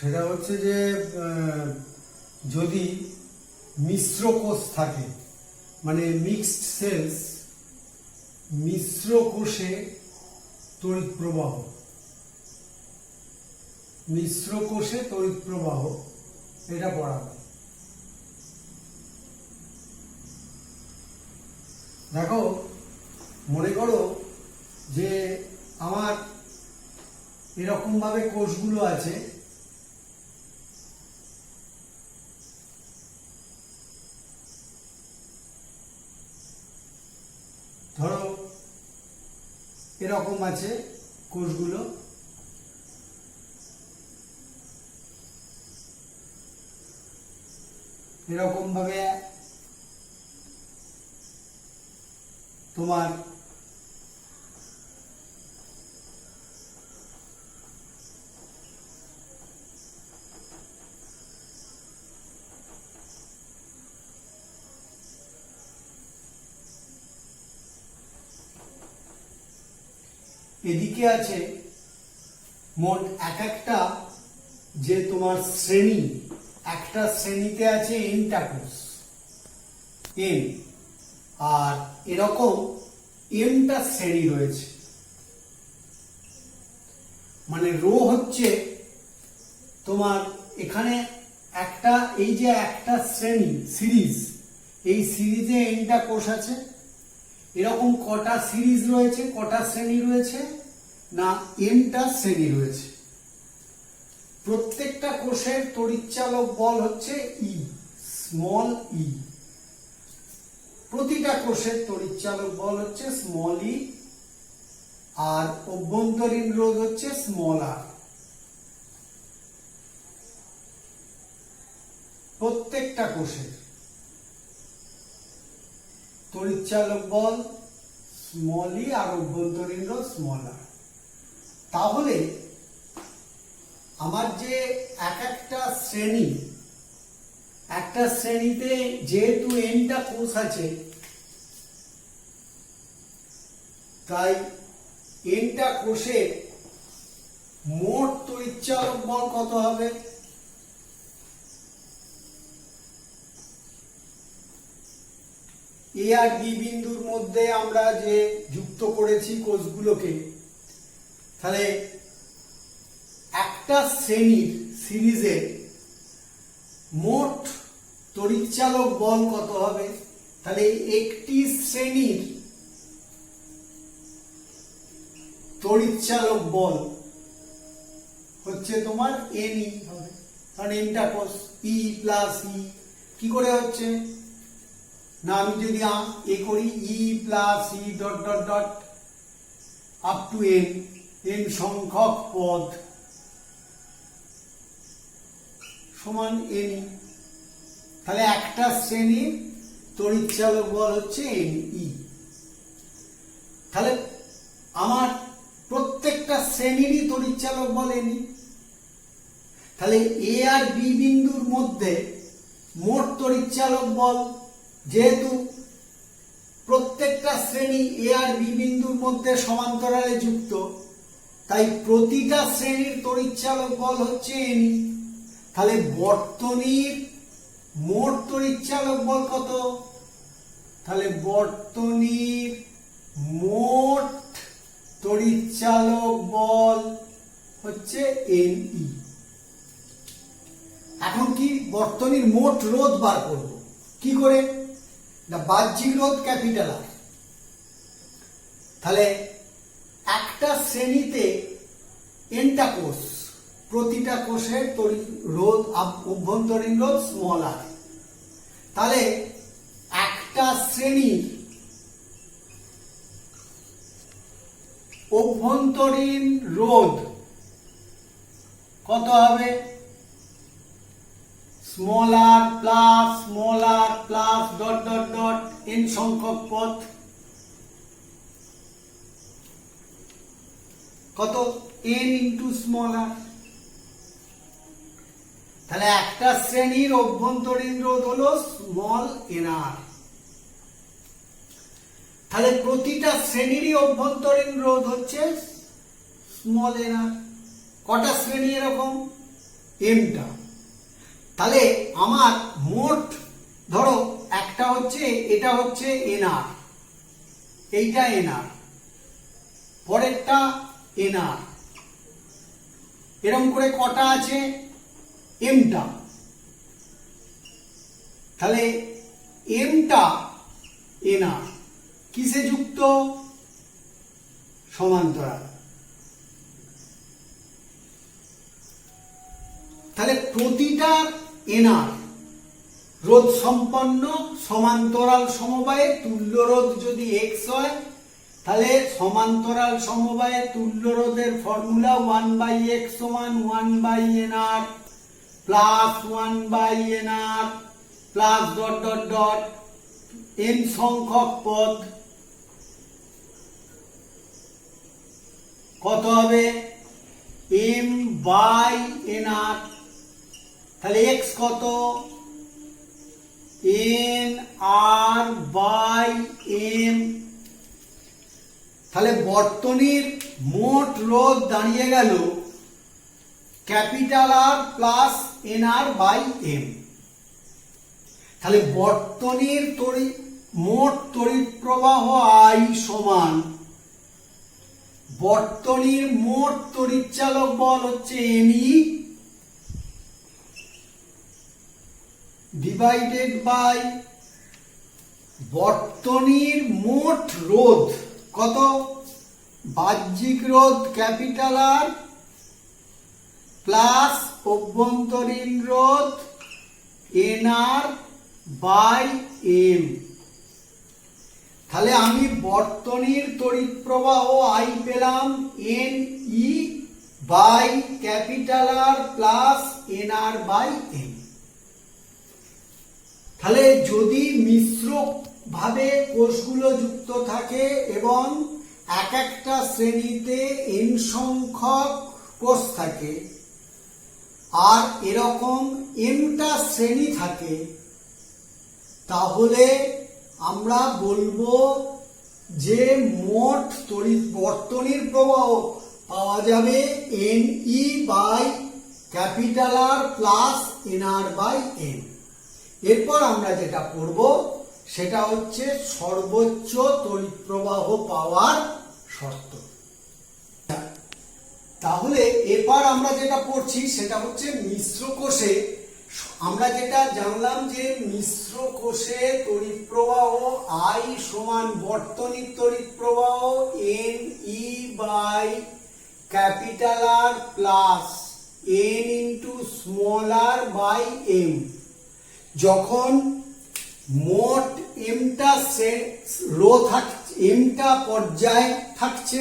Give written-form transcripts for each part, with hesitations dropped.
সেটা হচ্ছে যে যদি মিশ্র কোষ থাকে, মানে মিক্সড সেলস, মিশ্র কোষে তড়িৎ প্রবাহ, মিশ্র কোষে তড়িৎ প্রবাহ এটা পড়াবে। দেখো, মনে করো যে আমার এরকম ভাবে কোষগুলো আছে, ধরো এরকম আছে কোষগুলো, এরকম ভাবে তোমার এদিকে আছে মোট এক একটা যে তোমার শ্রেণী, একটা শ্রেণীতে আছে এনটা কোষ, এন, আর এরকম এমটা শ্রেণী রয়েছে। মানে রো হচ্ছে তোমার এখানে একটা, এই যে একটা শ্রেণী সিরিজ, এই সিরিজে এনটা কোষ আছে। এরকম কটা সিরিজ রয়েছে, কটা শ্রেণী রয়েছে না, এনটা শ্রেণী রয়েছে। প্রত্যেকটা কোষের তড়িৎচালক বল হচ্ছে ই, স্মল ই। প্রতিটা কোষের তড়িৎচালক বল হচ্ছে স্মল ই, আর অভ্যন্তরীণ রোধ হচ্ছে স্মল আর। প্রত্যেকটা কোষের তড়িৎচালক বল স্মল ই আর অভ্যন্তরীণ রোধ স্মল আর। তাহলে আমার যে এক একটা শ্রেণী, একটা শ্রেণীতে যেহেতু এনটা কোষ আছে, তাই এনটা কোষে মোট তড়িৎচালক বল কত হবে? এ আর বি বিন্দুর মধ্যে আমরা যে যুক্ত করেছি কোষগুলোকে, তাহলে একটা শ্রেণীর সিরিজে মোট তড়িৎচালক বল কত হবে? তাহলে একটি শ্রেণীর তড়িৎচালক বল হচ্ছে তোমার এন ই হবে, কারণ এনটা কোষ, ই প্লাস ই। কি করে হচ্ছে না, আমি যদি এ করি e plus e dot dot dot up to n, n সংখ্যক পদ সমান এন ই। তাহলে একটা শ্রেণীর তড়িৎচালক বল হচ্ছে এন ই। তাহলে আমার প্রত্যেকটা শ্রেণীরই তড়িৎচালক বল এন ই। তাহলে এ আর বি বিন্দুর মধ্যে মোট তড়িৎচালক বল, যেহেতু প্রত্যেকটা শ্রেণী এ আর বি বিন্দুর মধ্যে সমান্তরালে যুক্ত, তাই প্রতিটা শ্রেণীর তড়িৎচালক বল হচ্ছে এন ই। তাহলে বর্তনীর মোট তড়িৎচালক বল কত? তাহলে বর্তনীর মোট তড়িৎচালক বল হচ্ছে এন ই। এখন কি বর্তনীর মোট রোধ বার করব, কি করে? না, বাহ্যিক রোধ ক্যাপিটাল আর। তাহলে একটা শ্রেণীতে এনটা কোষ, প্রতিটা কোষের রোধ, অভ্যন্তরীণ রোধ স্মল আর। তাহলে একটা শ্রেণীর অভ্যন্তরীণ রোধ কত হবে? Small r plus dot dot dot n সংখ্যক পদ, কত? N into small r. তাহলে একটা শ্রেণীর অভ্যন্তরীণ রোধ হলো স্মল এন আর। তাহলে প্রতিটা শ্রেণীরই অভ্যন্তরীণ রোধ হচ্ছে স্মল এন আর। কটা শ্রেণী এরকম? এমটা। তাহলে আমার মোট ধরো একটা হচ্ছে, এটা হচ্ছে এনআর, এইটা এনআর, পরেরটা এনআর, এরকম করে কটা আছে এমটা। তাহলে এমটা এনআর কিসে যুক্ত? সমান্তরাল। তাহলে প্রতিটা এনআর রোধ সম্পন্ন সমান্তরাল সমবায়ে তুল্য রোধ যদি এক্স হয়, তাহলে সমান্তরাল সমবায়ে তুল্য রোধের ফর্মুলা 1/x সমান 1/nr plus 1/nr plus dot dot dot n সংখ্যক পদ কত হবে? m/nr। তাহলে x কত? nr/m। তাহলে বর্তনীর মোট রোধ দাঁড়িয়ে গেল ক্যাপিটাল আর প্লাস nr/m। তাহলে বর্তনীর মোট তড়িৎ প্রবাহ I সমান বর্তনীর মোট তড়িৎচালক বল হচ্ছে Ne ডিভাইডেড বাই বর্তনীর মোট রোধ কত? বাহ্যিক রোধ ক্যাপিটাল আর প্লাস অভ্যন্তরীণ রোধ nr/m। তাহলে আমি বর্তনীর তড়িৎ প্রবাহ I পেলাম Ne by capital R plus nr/m। তাহলে যদি মিশ্র ভাবে কোষগুলো যুক্ত থাকে এবং এক একটা শ্রেণীতে n সংখ্যক কোষ থাকে আর এরকম mটা শ্রেণী থাকে, তাহলে আমরা বলবো যে মোট তড়িৎ বর্তনীর প্রবাহ পাওয়া যাবে Ne by capital R plus nr/m। এরপর আমরা যেটা করব সেটা হচ্ছে সর্বোচ্চ তড়িৎ প্রবাহ পাওয়ার শর্ত। তাহলে এরপর আমরা যেটা পড়ছি সেটা হচ্ছে মিশ্র কোষে আমরা যেটা জানলাম যে মিশ্র কোষে তড়িৎ প্রবাহ I সমান বর্তনীর তড়িৎ প্রবাহ Ne by capital R plus n into small r by m। যখন মোট mটা mটা পর্যায় থাকছে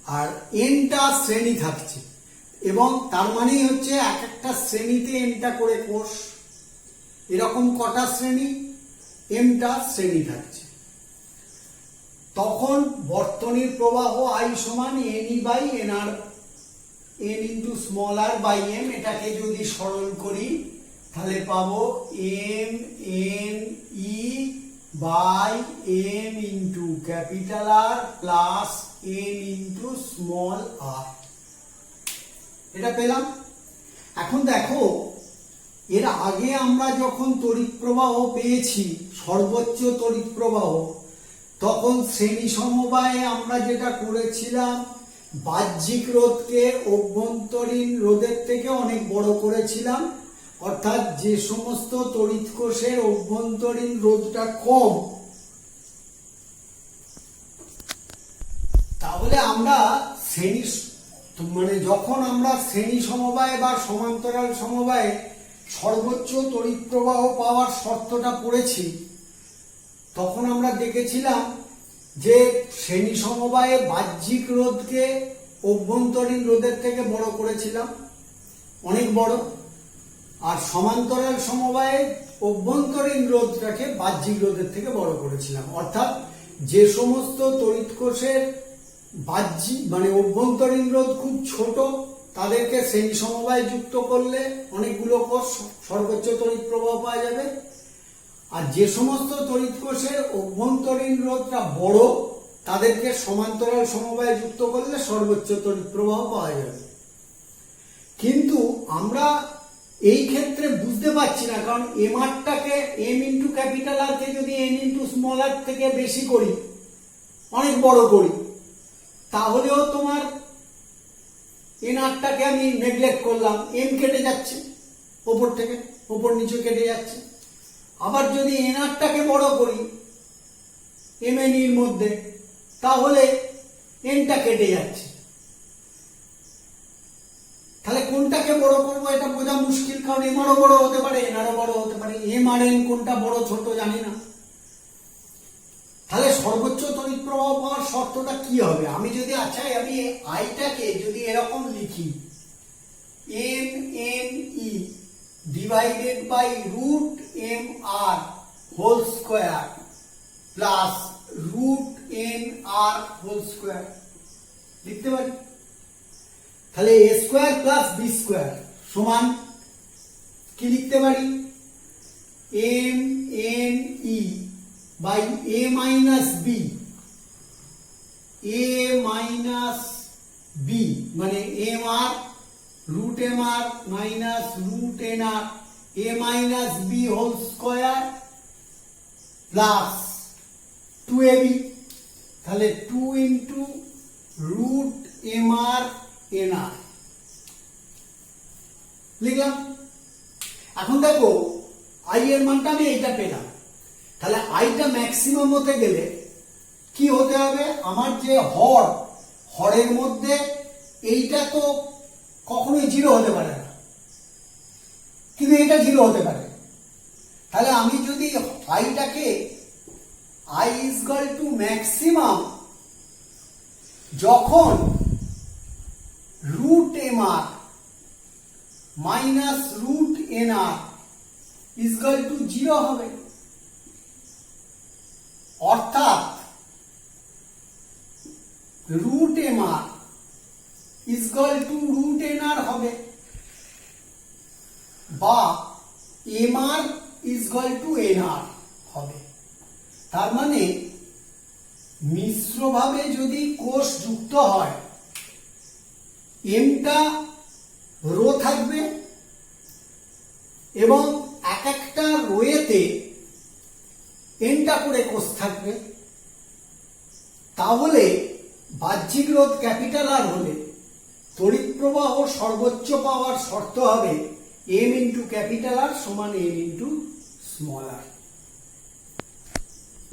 আর nটা শ্রেণী থাকছে, এবং তার মানেই হচ্ছে এক একটা শ্রেণীতে nটা করে কোষ, এরকম কটা শ্রেণী? mটা শ্রেণী থাকছে। তখন বর্তনীর প্রবাহ I সমান Ne/nr n into small r by m। এটাকে যদি সরল করি তাহলে পাবো mne by m into capital R plus n into small r. এটা পেলাম। এখন দেখো, এর আগে আমরা যখন তড়িৎ প্রবাহ পেয়েছি সর্বোচ্চ তড়িৎ প্রবাহ, তখন শ্রেণী সমবায়ে আমরা যেটা করেছিলাম বাহ্যিক রোধকে অভ্যন্তরীণ রোধের থেকে অনেক বড় করেছিলাম, অর্থাৎ যে সমস্ত তড়িৎ কোষের অভ্যন্তরীণ রোধটা কম, তাহলে আমরা যখন আমরা শ্রেণী সমবায় বা সমান্তরাল সমবায়ে সর্বোচ্চ তড়িৎ প্রবাহ পাওয়ার শর্তটা পড়েছি, তখন আমরা দেখেছিলাম যে শ্রেণী সমবায়ে বাহ্যিক রোধকে অভ্যন্তরীণ রোধের থেকে বড় করেছিলাম, অনেক বড়, আর সমান্তরাল সমবায়ে অভ্যন্তরীণ রোধটাকে বাহ্যিক রোধের থেকে বড় করেছিলাম। অর্থাৎ যে সমস্ত তড়িৎ কোষের বাহ্যিক অভ্যন্তরীণ রোধ খুব ছোট, তাদেরকে শ্রেণী সমবায়ে যুক্ত করলে অনেকগুলো কোষ সর্বোচ্চ তড়িৎ প্রবাহ পাওয়া যাবে, আর যে সমস্ত তড়িৎ কোষের অভ্যন্তরীণ রোধটা বড়, তাদেরকে সমান্তরাল সমবায়ে যুক্ত করলে সর্বোচ্চ তড়িৎ প্রবাহ পাওয়া যাবে। কিন্তু আমরা এই ক্ষেত্রে বুঝতে পারছি না, কারণ এম আরটাকে এম ইন্টু ক্যাপিটাল আর কে যদি এন ইন্টু স্মল আর থেকে বেশি করি, অনেক বড় করি, তাহলেও তোমার এন আরটাকে আমি নেগলেক্ট করলাম, এম কেটে যাচ্ছে ওপর থেকে, ওপর নিচে কেটে যাচ্ছে। আবার যদি এন আরটাকে বড় করি এম এন এর মধ্যে, তাহলে এনটা কেটে যাচ্ছে। তাহলে কোনটাকে বড় করবো এটা বোঝা মুশকিল, কারণ এম আরও বড় হতে পারে, এন আরও বড় হতে পারে, এম আর এন কোনটা বড় ছোট জানি না। তাহলে সর্বোচ্চ তড়িৎ প্রবাহ পাওয়ার শর্তটা কি হবে? আমি যদি আমি আইটাকে যদি এরকম লিখি, m n e divided by root m r whole square plus root n r whole square লিখতে পারি। তাহলে a square plus b square সমান কি লিখতে পারি? M n e by a minus b, a minus b মানে m r root m r minus root n r, a minus b whole square plus 2ab, তাহলে 2 into root m r n r লিখলাম। এখন দেখো I এর মানটা আমি এইটা পেলাম। তাহলে আইটা ম্যাক্সিমাম হতে গেলে কি হতে হবে? আমার যে হরের মধ্যে এইটা তো কখনোই জিরো হতে পারে না, কিন্তু এটা জিরো হতে পারে। তাহলে আমি যদি আইটাকে I is equal to maximum যখন root m r minus root n r is equal to zero হবে, অর্থাৎ root m r is equal to root n r হবে, বা m r is equal to n r হবে। তার মানে মিশ্রভাবে যদি কোষ যুক্ত হয়, এমটা রো থাকবে এবং এক একটা রোয়েতে এনটা করে কোষ থাকবে। তাহলে বাহ্যিক রোধ ক্যাপিটাল আর হলে তড়িৎ প্রবাহ সর্বোচ্চ পাওয়ার শর্ত হবে এম ইন্টু ক্যাপিটাল আর সমান এম ইন্টু স্মল আর।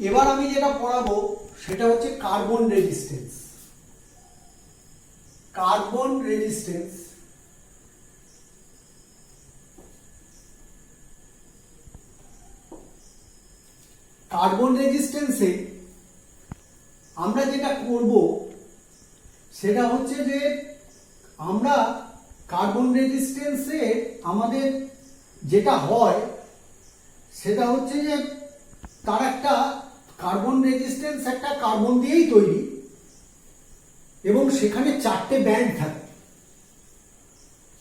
এবার আমি যেটা পড়াবো সেটা হচ্ছে carbon resistance. Carbon resistance carbon রেজিস্ট্যান্সে আমরা যেটা করব সেটা হচ্ছে যে আমরা কার্বন রেজিস্ট্যান্সে আমাদের যেটা হয় সেটা হচ্ছে যে তার একটা কার্বন রেজিস্ট্যান্স একটা কার্বন দিয়েই তৈরি এবং সেখানে চারটে ব্যান্ড থাকে।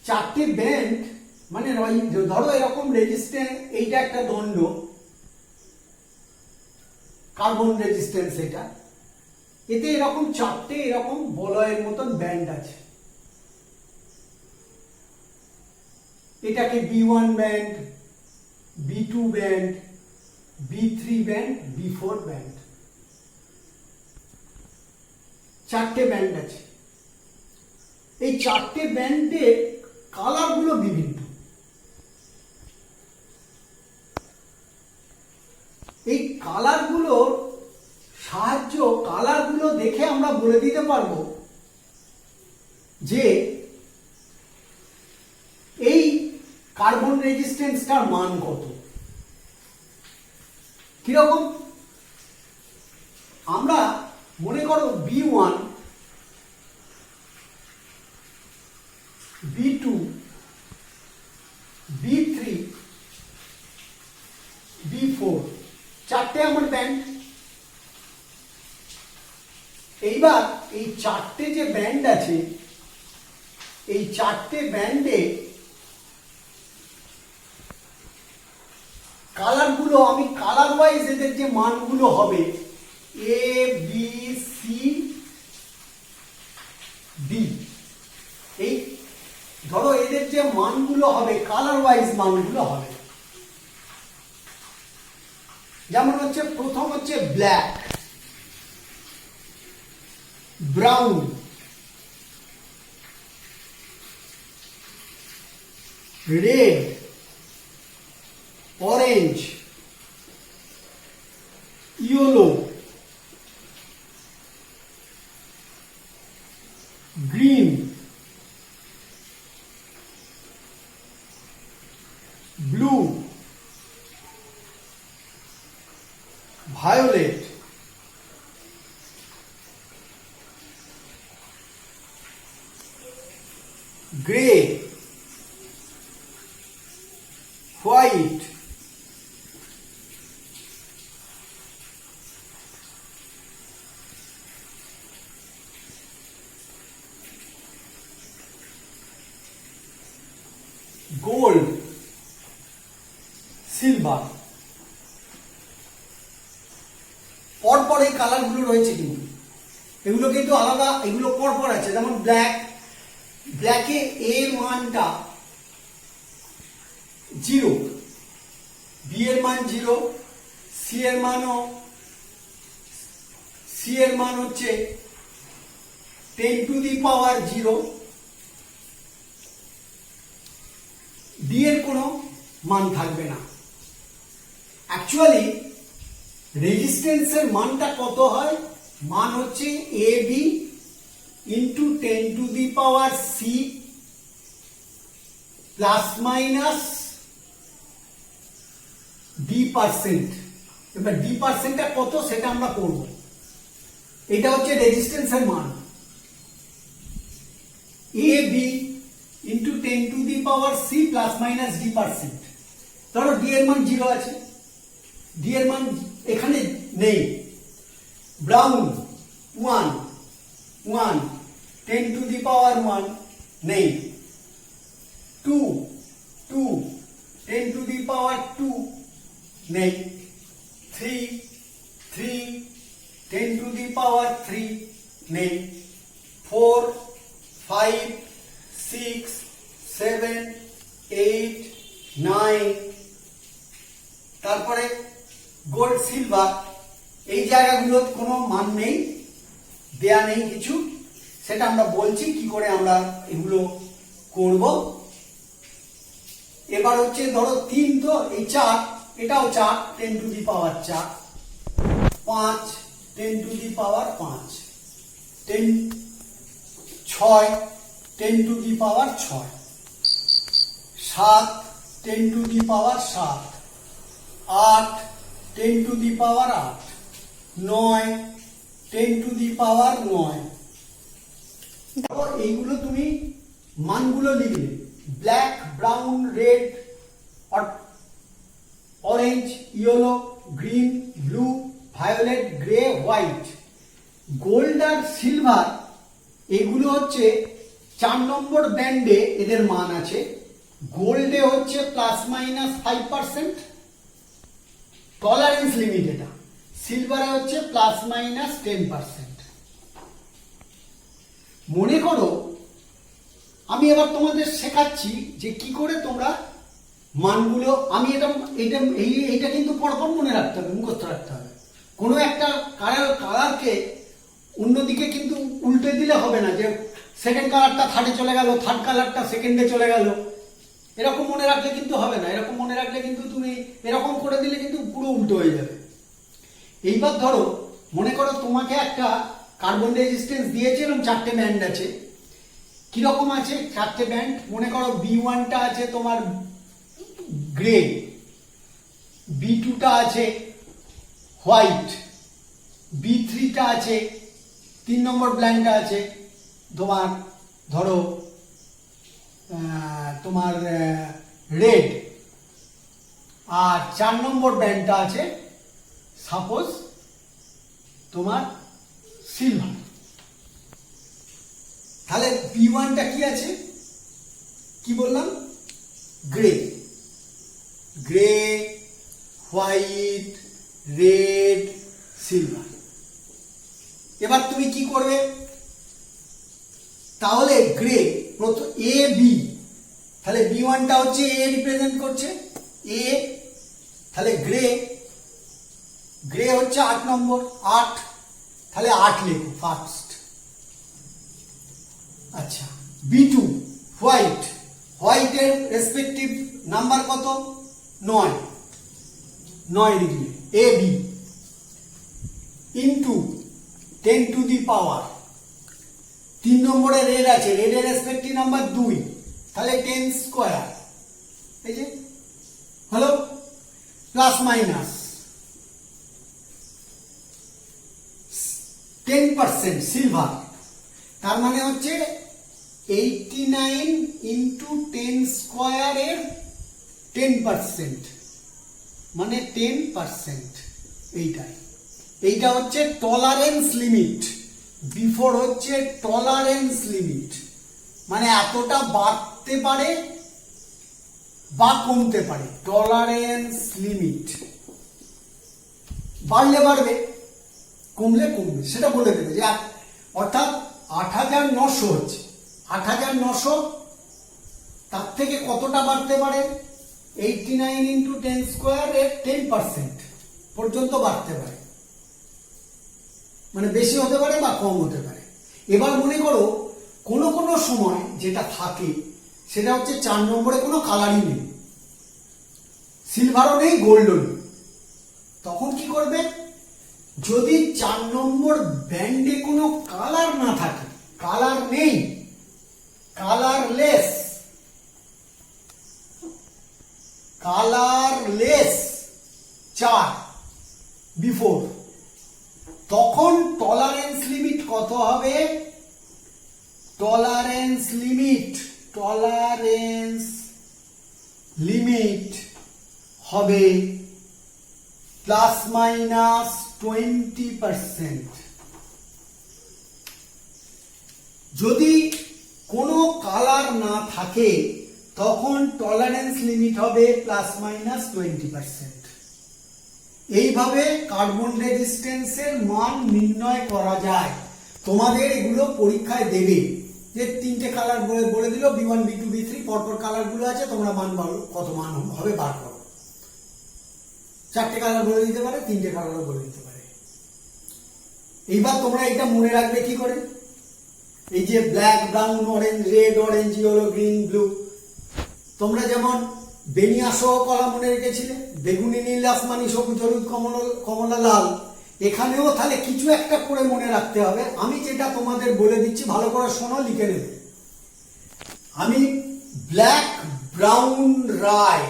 চারটে ব্যান্ড মানে ধরো এরকম রেজিস্ট্যান্স, এইটা একটা দণ্ড কার্বন রেজিস্ট্যান্স, এটা এতে এরকম চারটে এরকম বলয়ের মতন ব্যান্ড আছে। এটাকে B1 band, B2 band, B3 band, B4 band, চারটে ব্যান্ড আছে। এই চারটে ব্যান্ডের কালারগুলো বিভিন্ন। এই কালারগুলোর কালারগুলো দেখে আমরা বলে দিতে পারবো যে এই কার্বন রেজিস্ট্যান্সটার মান কত। কিরকম? আমরা মনে করো B1, B2, B3, B4 চারটে আমার ব্যান্ড। এইবার এই চারটে যে ব্যান্ড আছে, এই চারটে ব্যান্ডে কালারগুলো আমি কালার ওয়াইজ এদের যে মানগুলো হবে এ বি সি ডি, এই ধরো এদের যে মানগুলো হবে কালার ওয়াইজ মানগুলো হবে, যেমন হচ্ছে প্রথম হচ্ছে black, brown, red, orange, yellow, green, blue, violet, grey, white, gold, silver. পরপর এই কালারগুলো রয়েছে কিন্তু এগুলো কিন্তু আলাদা, এগুলো পরপর আছে। যেমন ব্ল্যাক, ব্ল্যাকে এ মানটা 0, বি এর মান 0, সি এর মান হচ্ছে 10 টু দি পাওয়ার 0, ডি এর কোনো মান থাকবে না। অ্যাকচুয়ালি রেজিস্ট্যান্সের মানটা কত হয়? মান হচ্ছে a b into 10 to the power c plus minus d%। এবার d%টা কত সেটা আমরা করব। এটা হচ্ছে রেজিস্ট্যান্সের মান, a b into 10 to the power c plus minus d%। ধরো ডি এর মান 0 আছে, ডি এর মান এখানে নেই। ব্রাউন 1, 10 টু দি পাওয়ার 1 নেই। 2, 10 টু দি পাওয়ার 2 নেই। 3, 10 টু দি পাওয়ার 3 নেই। 4, 5, 6, 7, 8, 9। তারপরে গোল্ড, সিলভার, এই জায়গাগুলোর কোনো মান নেই, দেয়া নেই কিছু। সেটা আমরা বলছি কি করে আমরা এগুলো করব। এবার হচ্ছে ধরো 3, তো এই 4, এটাও 4, 10 to the power 4। 5, 10 to the power 5। 6, 10 to the power 6। 7, 10 to the power 7। 8, 10 to the power 8। 9, 10 to the power 9। এইগুলো তুমি মানগুলো লিখলে, black, brown, red, orange, yellow, green, blue, violet, grey, white. Gold আর সিলভার এগুলো হচ্ছে 4 নম্বর ব্যান্ডে এদের মান আছে। গোল্ডে হচ্ছে প্লাস মাইনাস 5% টলারেন্স লিমিট, এটা। সিলভারে হচ্ছে প্লাস মাইনাস 10%। মনে করো আমি এবার তোমাদের শেখাচ্ছি যে কি করে তোমরা মানগুলো, আমি এইটা কিন্তু পরপর মনে রাখতে হবে, মুখস্থ রাখতে হবে। কোনো একটা কালারকে অন্যদিকে কিন্তু উল্টে দিলে হবে না, যে সেকেন্ড কালারটা থার্ডে চলে গেল, থার্ড কালারটা সেকেন্ডে চলে গেল, এরকম মনে রাখলে কিন্তু হবে না। এরকম মনে রাখলে কিন্তু তুমি এরকম করে দিলে কিন্তু পুরো উল্টো হয়ে যাবে। এইবার ধরো মনে করো তোমাকে একটা কার্বন রেজিস্ট্যান্স দিয়েছে এবং 4টে ব্যান্ড আছে। কিরকম আছে 4টে ব্যান্ড? মনে করো B1টা আছে তোমার গ্রে, B2টা আছে হোয়াইট, B3টা আছে 3 নম্বর ব্যান্ডটা আছে তোমার ধরো তোমার রেড, আর 4 নম্বর ব্যান্ডটা আছে সাপোজ তোমার সিলভার। তাহলে B1টা কি আছে? কি বললাম? Grey, grey, white, red, silver. এবার তুমি কি করবে? তাহলে গ্রে প্রথম এ বি তাহলে B1টা হচ্ছে এ রিপ্রেজেন্ট করছে, এ। তাহলে গ্রে হচ্ছে 8 নম্বর, 8, তাহলে 8 লেখো ফার্স্ট। আচ্ছা, B2 হোয়াইটের রেসপেক্টিভ নাম্বার কত? 9 লিখলে AB ইন্টু 10 টু দি পাওয়ার। 3 নম্বরে রেড আছে, রেডের রেসপেক্টিভ নাম্বার 2, তাহলে 10 স্কোয়ার। এই যে হলো প্লাস মাইনাস 10% সিলভার, তার মানে হচ্ছে 89 ইন্টু 10 স্কোয়ারের 10%, মানে 10%। এইটা হচ্ছে টলারেন্স লিমিট। বিফোর হচ্ছে টলারেন্স লিমিট, মানে এতটা বাড়তে পারে বা কমতে পারে। টলারেন্স লিমিট বাড়লে বাড়বে, কমলে কমবে, সেটা বলে দেবে যে অর্থাৎ 8900 হচ্ছে, 8900 তার থেকে কতটা বাড়তে পারে? 89 ইন্টু 10 স্কোয়ার এর 10% পর্যন্ত বাড়তে পারে, মানে বেশি হতে পারে বা কম হতে পারে। এবার মনে করো কোনো কোনো সময় যেটা থাকে সেটা হচ্ছে 4 নম্বরে কোনো কালারই নেই, সিলভারও নেই, গোল্ডও নেই। তখন কি করবে? যদি 4 নম্বর ব্যান্ডে কোনো কালার না থাকে, কালার নেই, কালারলেস 4 বিফোর, তখন টলারেন্স লিমিট কত হবে? টলারেন্স লিমিট হবে প্লাস মাইনাস 20%। যদি কোনো কালার না থাকে তখন টলারেন্স লিমিট হবে প্লাস মাইনাস 20%। এইভাবে কার্বন রেজিস্ট্যান্সের মান নির্ণয় করা যায়। তোমাদের এগুলো পরীক্ষায় দেবে, যে 3টে কালার বলে দিল, B1 B2 B3 পরপর কালার গুলো আছে, তোমরা মান বলো, কত মান হবে বার করো। 4টে কালার বলে দিতে পারে, 3টে কালারও বলে দিতে পারে। এইবার তোমরা এটা মনে রাখবে কি করে? এই যে black, brown, orange, red, orange, yellow, green, blue, তোমরা যেমন বেনিয়া সহ কলা মনে রেখেছিলে, বেগুনি, নীল, আসমানি, সবুজ, হলুদ, কমলা, লাল, এখানেও তাহলে কিছু একটা করে মনে রাখতে হবে। আমি যেটা তোমাদের বলে দিচ্ছি ভালো করে শোনো, লিখে নেবে। আমি black brown Roy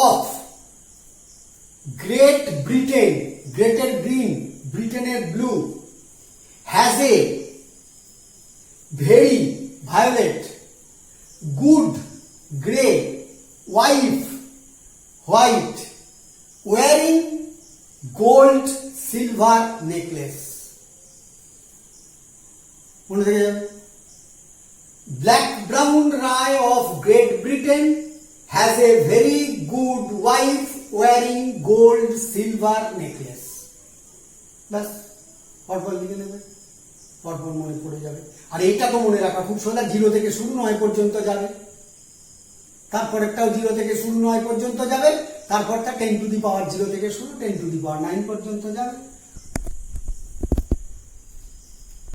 of Great Britain, গ্রেটের গ্রিন, ব্রিটেনের blue, has a very violet, good grey, wife white, wearing gold silver necklace. মনে থেকে যাবে, black brown Roy of Great Britain has a very good wife wearing gold silver necklace. ব্যাস, পরপর লিখে নেবে, পরপর মনে পড়ে যাবে। আর এইটা তো মনে রাখা খুব সোজা, 0 থেকে শুরু 9 পর্যন্ত যাবে, তারপরেরটাও 0 থেকে শুরু 9 পর্যন্ত যাবে, তারপরটা 10 টু দি পাওয়ার 0 থেকে শুরু 10 টু দি পাওয়ার 9 পর্যন্ত যাবে।